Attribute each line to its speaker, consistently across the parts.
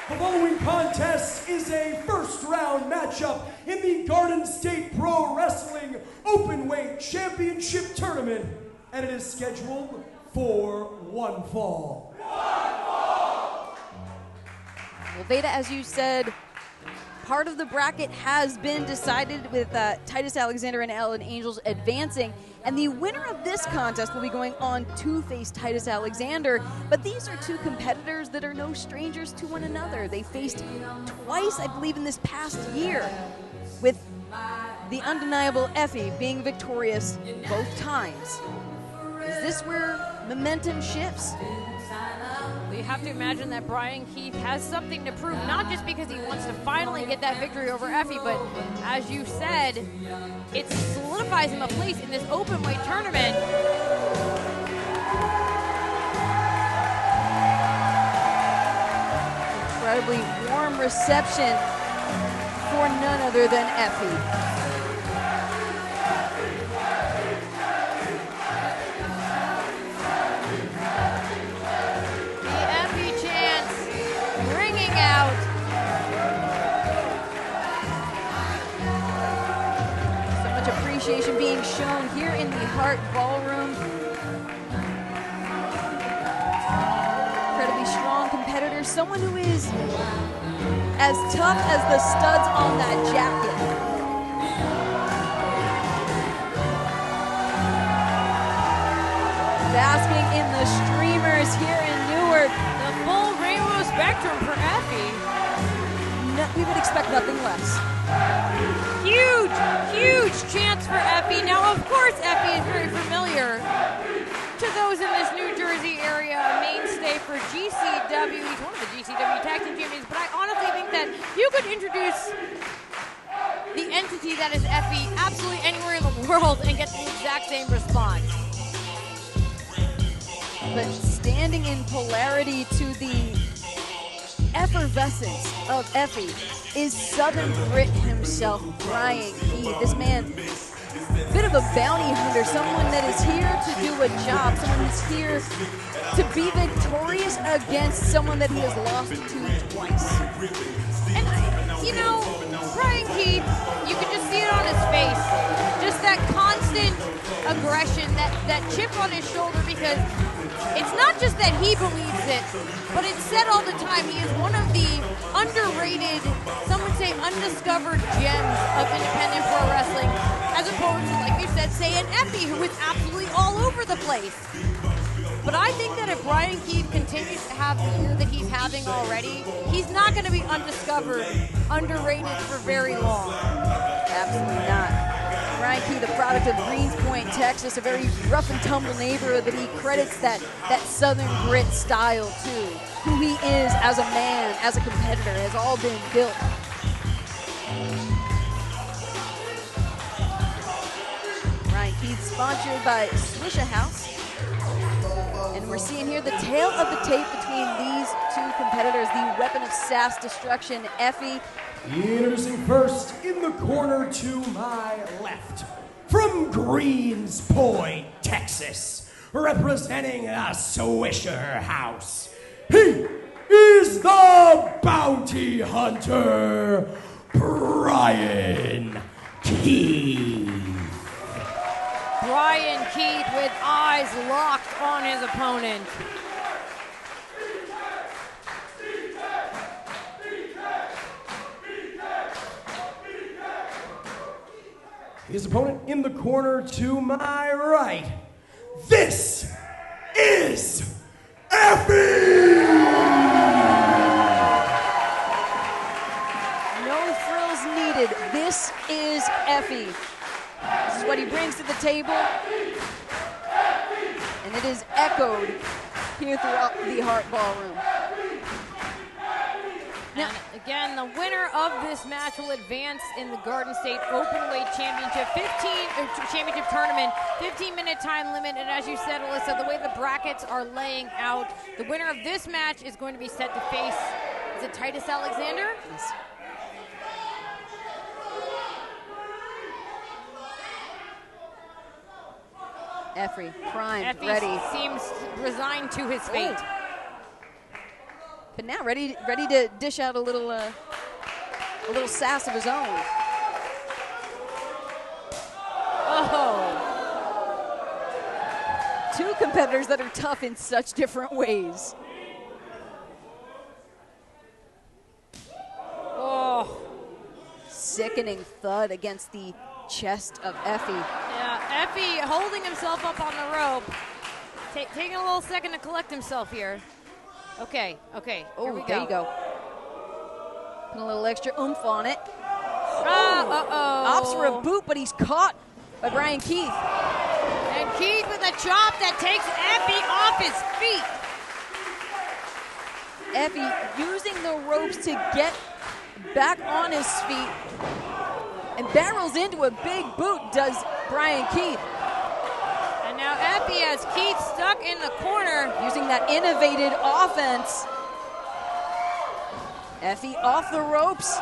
Speaker 1: The following contest is a first-round matchup in the Garden State Pro Wrestling Openweight Championship Tournament, and it is scheduled for one fall.
Speaker 2: Well, Veda, as you said, part of the bracket has been decided with Titus Alexander and Ellen Angels advancing, and the winner of this contest will be going on to face Titus Alexander. But these are two competitors that are no strangers to one another. They faced twice, I believe, in this past year, with the undeniable EFFY being victorious both times. Is this where momentum shifts?
Speaker 3: You have to imagine that Bryan Keith has something to prove, not just because he wants to finally get that victory over EFFY, but as you said, it solidifies him a place in this openweight tournament.
Speaker 2: Incredibly warm reception for none other than EFFY. Being shown here in the Hart Ballroom. Incredibly strong competitor, someone who is as tough as the studs on that jacket. Basking in the streamers here in Newark.
Speaker 3: The full rainbow spectrum for EFFY.
Speaker 2: No, we would expect nothing less.
Speaker 3: Huge, huge chance for EFFY. Now, of course, EFFY is very familiar to those in this New Jersey area, a mainstay for GCW. He's one of the GCW Tag Team Champions, but I honestly think that you could introduce the entity that is EFFY absolutely anywhere in the world and get the exact same response.
Speaker 2: But standing in polarity to the effervescence of EFFY is Southern Brit himself, Bryan Keith. This man, a bit of a bounty hunter, someone that is here to do a job, someone who's here to be victorious against someone that he has lost to twice.
Speaker 3: And, you know, Bryan Keith, you can just see it on his face. Just that constant aggression, that chip on his shoulder, because it's not just that he believes it, but it's said all the time. He is one of the underrated, some would say undiscovered gems of independent pro wrestling, as opposed to, like you said, say an EFFY, who is absolutely all over the place. But I think that if Bryan Keith continues to have the year that he's having already, he's not going to be undiscovered, underrated for very long.
Speaker 2: Absolutely not. Bryan Keith, a product of Greenspoint, Texas, a very rough and tumble neighborhood that he credits that Southern grit style to. Who he is as a man, as a competitor, has all been built. Bryan Keith, sponsored by Swisha House. And we're seeing here the tale of the tape between these two competitors, the weapon of sass destruction, EFFY.
Speaker 1: Introducing first, in the corner to my left, from Greenspoint, Texas, representing the Swisher House, he is the bounty hunter, Bryan Keith.
Speaker 3: Bryan Keith with eyes locked on his opponent.
Speaker 1: His opponent in the corner to my right. This is EFFY!
Speaker 2: No frills needed. This is EFFY. This is what he brings to the table. And it is echoed here throughout the Hart Ballroom.
Speaker 3: And again, the winner of this match will advance in the Garden State Openweight Championship Championship Tournament. 15-minute time limit, and as you said, Alyssa, the way the brackets are laying out, the winner of this match is going to be set to face, is it Titus Alexander?
Speaker 2: Yes. EFFY, primed,
Speaker 3: EFFY
Speaker 2: ready.
Speaker 3: seems resigned to his fate.
Speaker 2: But now ready to dish out a little sass of his own.
Speaker 3: Oh.
Speaker 2: Two competitors that are tough in such different ways.
Speaker 3: Oh.
Speaker 2: Sickening thud against the chest of EFFY.
Speaker 3: Yeah, EFFY holding himself up on the rope. Taking a little second to collect himself here. Okay, here we go.
Speaker 2: There you go. Put a little extra oomph on it.
Speaker 3: Uh-oh.
Speaker 2: Opts for a boot, but he's caught by Bryan Keith.
Speaker 3: And Keith with a chop that takes EFFY off his feet.
Speaker 2: EFFY using the ropes to get back on his feet and barrels into a big boot, does Bryan Keith.
Speaker 3: And now EFFY has Keith stuck in the corner.
Speaker 2: Using that innovated offense. EFFY off the ropes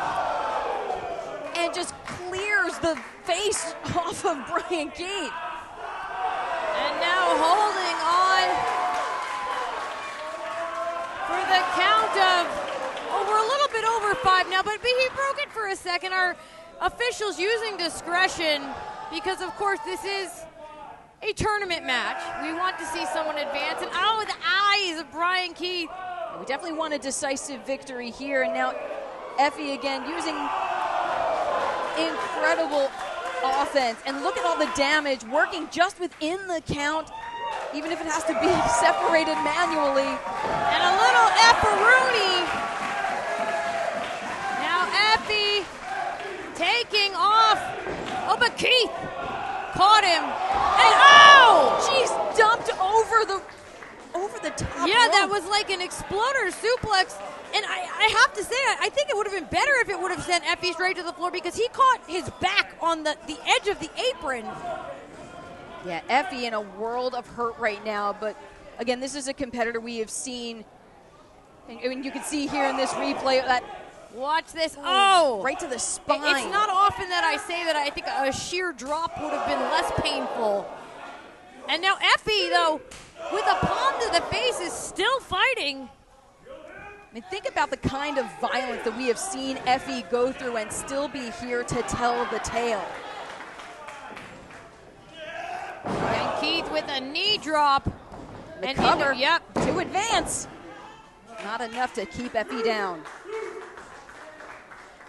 Speaker 2: and just clears the face off of Bryan Keith.
Speaker 3: And now holding on for the count of, we're a little bit over 5 now, but he broke it for a second. Our officials using discretion because, of course, this is a tournament match. We want to see someone advance. And the eyes of Bryan Keith.
Speaker 2: We definitely want a decisive victory here. And now EFFY again using incredible offense. And look at all the damage working just within the count, even if it has to be separated manually.
Speaker 3: And a little efferoonie. Now EFFY taking off. Oh, but Keith caught him. And
Speaker 2: She's dumped over the top
Speaker 3: yeah,
Speaker 2: rope.
Speaker 3: that was like an exploder suplex. And I have to say, I think it would have been better if it would have sent EFFY straight to the floor because he caught his back on the edge of the apron.
Speaker 2: Yeah, EFFY in a world of hurt right now. But again, this is a competitor we have seen. And you can see here in this replay that.
Speaker 3: Watch this. Oh!
Speaker 2: Right to the spine.
Speaker 3: It's not often that I say that I think a sheer drop would have been less painful. And now EFFY, though, with a palm to the face, is still fighting.
Speaker 2: I mean, think about the kind of violence that we have seen EFFY go through and still be here to tell the tale.
Speaker 3: And Keith with a knee drop.
Speaker 2: The
Speaker 3: and
Speaker 2: cover
Speaker 3: yep.
Speaker 2: to advance. Not enough to keep EFFY down.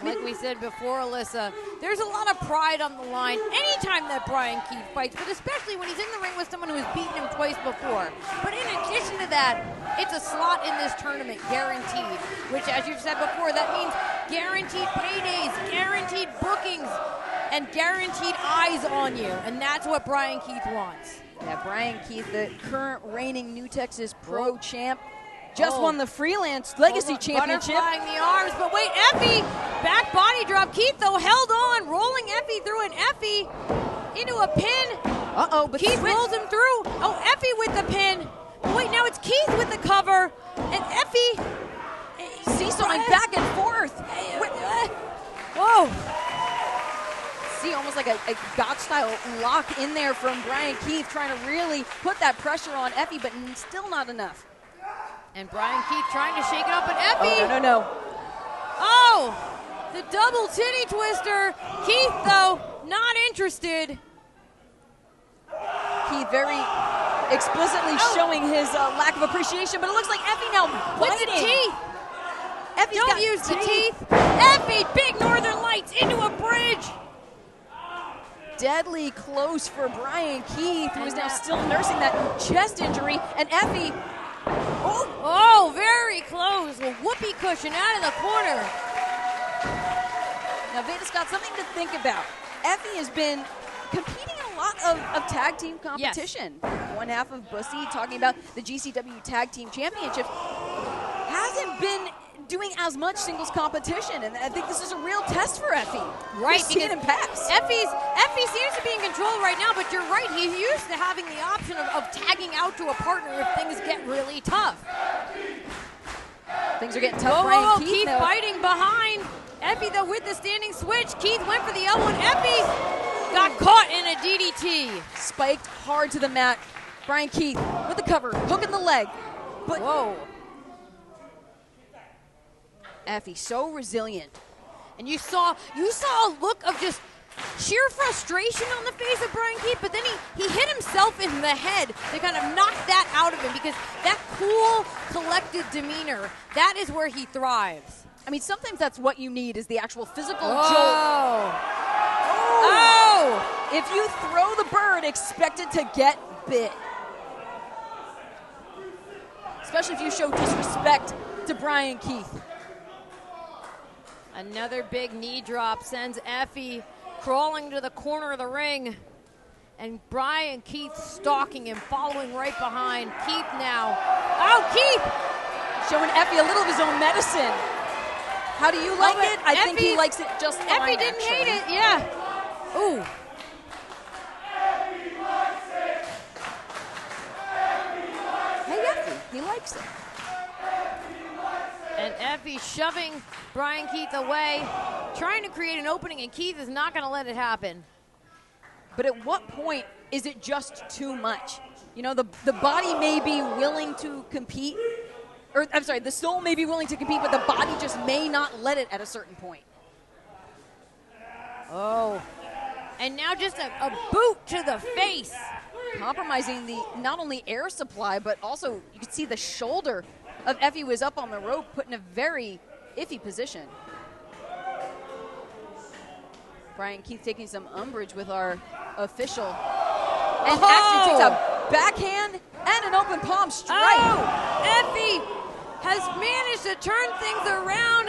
Speaker 3: Like we said before, Alyssa, there's a lot of pride on the line anytime that Bryan Keith fights, but especially when he's in the ring with someone who has beaten him twice before. But in addition to that, it's a slot in this tournament, guaranteed, which, as you've said before, that means guaranteed paydays, guaranteed bookings, and guaranteed eyes on you, and that's what Bryan Keith wants.
Speaker 2: Yeah, Bryan Keith, the current reigning New Texas Pro champ, just won the Freelance Legacy Championship.
Speaker 3: Butterflying the arms, but wait, EFFY, back body drop. Keith, though, held on, rolling EFFY through, and EFFY into a pin.
Speaker 2: But
Speaker 3: Keith rolls him through. Oh, EFFY with the pin. But wait, now it's Keith with the cover, and EFFY
Speaker 2: seesawing back and forth.
Speaker 3: Whoa.
Speaker 2: See, almost like a Gotch-style lock in there from Bryan Keith, trying to really put that pressure on EFFY, but still not enough.
Speaker 3: And Bryan Keith trying to shake it up, but EFFY.
Speaker 2: No.
Speaker 3: Oh, the double titty twister. Keith, though, not interested.
Speaker 2: Keith very explicitly showing his lack of appreciation, but it looks like EFFY now
Speaker 3: with
Speaker 2: biting.
Speaker 3: the teeth.
Speaker 2: Don't
Speaker 3: use the teeth. EFFY, big Northern Lights into a bridge.
Speaker 2: Deadly close for Bryan Keith, who is now still nursing that chest injury, and EFFY.
Speaker 3: Oh, very close. A whoopee cushion out of the corner.
Speaker 2: Now, Veda Scott, something to think about. EFFY has been competing in a lot of tag team competition. Yes. One half of Bussy talking about the GCW Tag Team Championships. Hasn't been doing as much singles competition, and I think this is a real test for EFFY.
Speaker 3: Right,
Speaker 2: because in past.
Speaker 3: EFFY seems to be in control right now, but you're right, he's used to having the option of tagging out to a partner if things get really tough.
Speaker 2: Things are getting tough. Bryan
Speaker 3: Keith fighting behind. EFFY, though, with the standing switch. Keith went for the elbow, and EFFY got caught in a DDT.
Speaker 2: Spiked hard to the mat. Bryan Keith with the cover, hook in the leg. But
Speaker 3: whoa.
Speaker 2: EFFY, so resilient.
Speaker 3: And you saw a look of just sheer frustration on the face of Bryan Keith, but then he hit himself in the head to kind of knock that out of him, because that cool, collected demeanor, that is where he thrives.
Speaker 2: I mean, sometimes that's what you need, is the actual physical
Speaker 3: Whoa.
Speaker 2: jolt. Oh! If you throw the bird, expect it to get bit. Especially if you show disrespect to Bryan Keith.
Speaker 3: Another big knee drop sends EFFY crawling to the corner of the ring. And Bryan Keith stalking him, following right behind. Keith now. Oh, Keith!
Speaker 2: Showing EFFY a little of his own medicine. How do you like it? I think he likes it just fine,
Speaker 3: EFFY didn't hate it, yeah. Ooh.
Speaker 2: Hey, EFFY, he likes it.
Speaker 3: And EFFY shoving Bryan Keith away, trying to create an opening, and Keith is not going to let it happen.
Speaker 2: But at what point is it just too much? You know, the body may be willing to compete, or I'm sorry, the soul may be willing to compete, but the body just may not let it at a certain point.
Speaker 3: Oh. And now just a boot to the face.
Speaker 2: Compromising the not only air supply, but also you can see the shoulder of EFFY was up on the rope, put in a very iffy position. Bryan Keith taking some umbrage with our official. And actually takes a backhand and an open palm strike.
Speaker 3: Oh, EFFY has managed to turn things around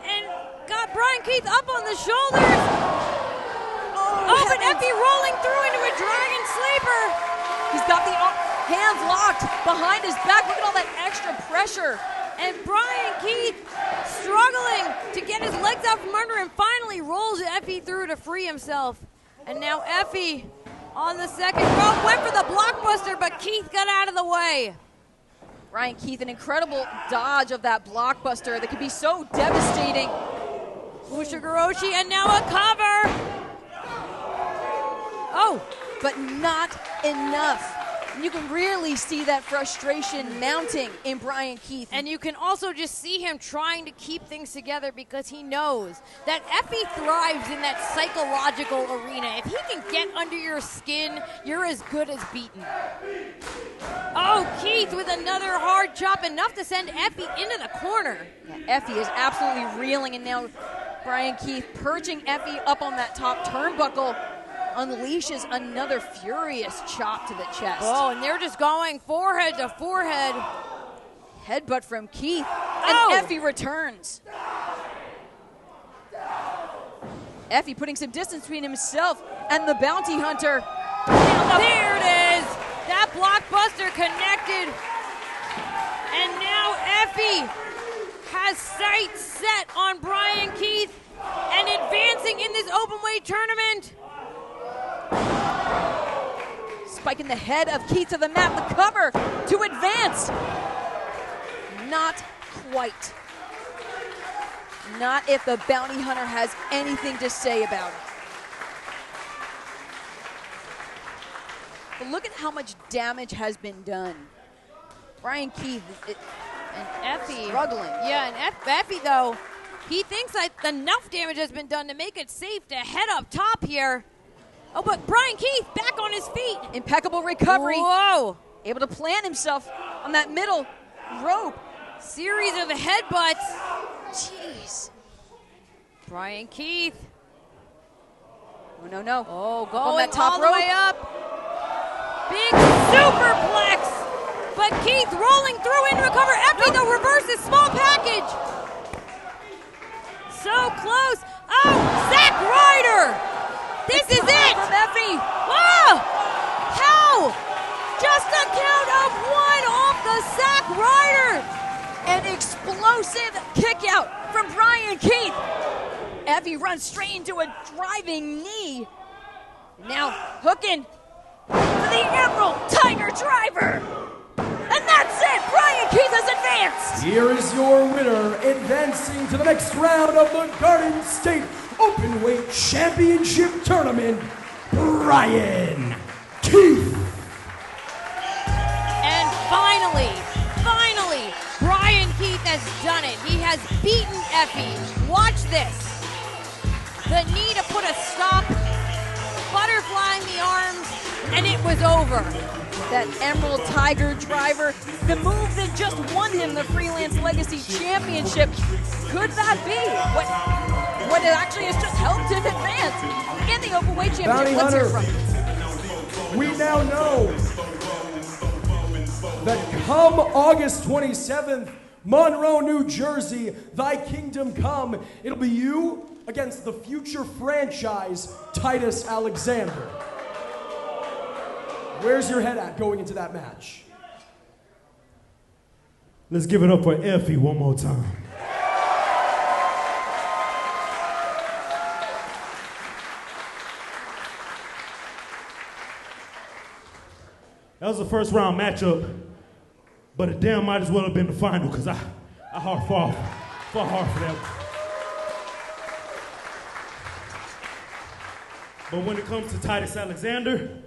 Speaker 3: and got Bryan Keith up on the shoulders. Oh, but EFFY rolling through into a dragon sleeper.
Speaker 2: He's got the hands locked behind his back. Look at all that extra pressure.
Speaker 3: And Bryan Keith struggling to get his legs out from under him, finally rolls EFFY through to free himself. And now EFFY on the second rope went for the blockbuster, but Keith got out of the way.
Speaker 2: Bryan Keith, an incredible dodge of that blockbuster that could be so devastating.
Speaker 3: Ushigoroshi, and now a cover. Oh,
Speaker 2: but not enough. And you can really see that frustration mounting in Bryan Keith.
Speaker 3: And you can also just see him trying to keep things together, because he knows that EFFY thrives in that psychological arena. If he can get under your skin, you're as good as beaten. Oh, Keith with another hard chop, enough to send EFFY into the corner.
Speaker 2: Yeah, EFFY is absolutely reeling, and now Bryan Keith perching EFFY up on that top turnbuckle, unleashes another furious chop to the chest.
Speaker 3: Oh, and they're just going forehead to forehead.
Speaker 2: Headbutt from Keith, and EFFY returns. EFFY putting some distance between himself and the bounty hunter.
Speaker 3: There it is. That blockbuster connected. And now EFFY has sights set on Bryan Keith and advancing in this Openweight tournament.
Speaker 2: Spiking the head of Keith to the mat, the cover to advance. Not quite. Not if the bounty hunter has anything to say about it. But look at how much damage has been done. Bryan Keith
Speaker 3: and EFFY
Speaker 2: struggling.
Speaker 3: Yeah, and EFFY though, he thinks that enough damage has been done to make it safe to head up top here. Oh, but Bryan Keith back on his feet.
Speaker 2: Impeccable recovery.
Speaker 3: Whoa.
Speaker 2: Able to plant himself on that middle rope.
Speaker 3: Series of headbutts.
Speaker 2: Jeez.
Speaker 3: Bryan Keith.
Speaker 2: Oh, no.
Speaker 3: Oh,
Speaker 2: on
Speaker 3: going
Speaker 2: that top
Speaker 3: all
Speaker 2: rope.
Speaker 3: the way up. Big superplex. But Keith rolling through into a cover. EFFY though reverses small package. So close. Oh, Zack Ryder. This is it!
Speaker 2: From EFFY.
Speaker 3: Whoa! How? Just a count of one off the Zack Ryder.
Speaker 2: An explosive kick out from Bryan Keith. EFFY runs straight into a driving knee. Now hooking for the Emerald Tiger Driver. And that's it! Bryan Keith has advanced!
Speaker 1: Here is your winner, advancing to the next round of the Garden State Openweight Championship Tournament, Bryan Keith.
Speaker 3: And finally, Bryan Keith has done it. He has beat EFFY. Watch this. The knee to put a stop, butterflying the arms, and it was over.
Speaker 2: That Emerald Tiger driver, the move that just won him the Freelance Legacy Championship. Could that be what it actually has just helped him advance in the Openweight Championship?
Speaker 1: Bounty
Speaker 2: Let's hear
Speaker 1: Hunter,
Speaker 2: from him.
Speaker 1: we now know that come August 27th, Monroe, New Jersey, thy kingdom come. It'll be you against the future franchise, Titus Alexander. Where's your head at going into that match?
Speaker 4: Let's give it up for EFFY one more time. That was the first round matchup, but it damn might as well have been the final because I fought hard for that one. But when it comes to Titus Alexander,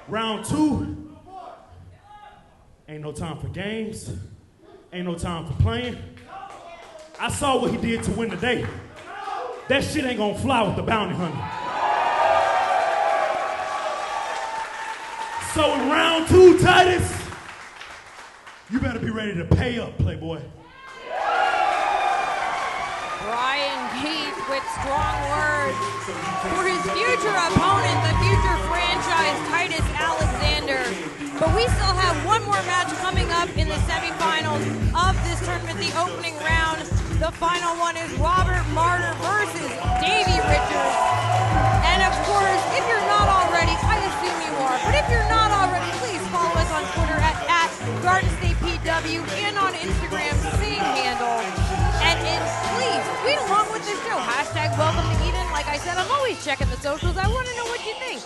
Speaker 4: round 2, ain't no time for games, ain't no time for playing. I saw what he did to win the day. That shit ain't gonna fly with the Bounty Hunter. So in round 2, Titus, you better be ready to pay up, Playboy.
Speaker 3: Bryan Keith with strong words for his future opponent, the future franchise, Titus Alexander. But we still have one more match coming up in the semifinals of this tournament, the opening round. The final one is Robert Martyr versus Davey Richards. And of course, if you're not already, I assume you are, but if you're not already, please follow us on Twitter at GardenStatePW and on Instagram, same handle. And please, tweet along with this show. Hashtag welcome to Eden. Like I said, I'm always checking the socials. I want to know what you think.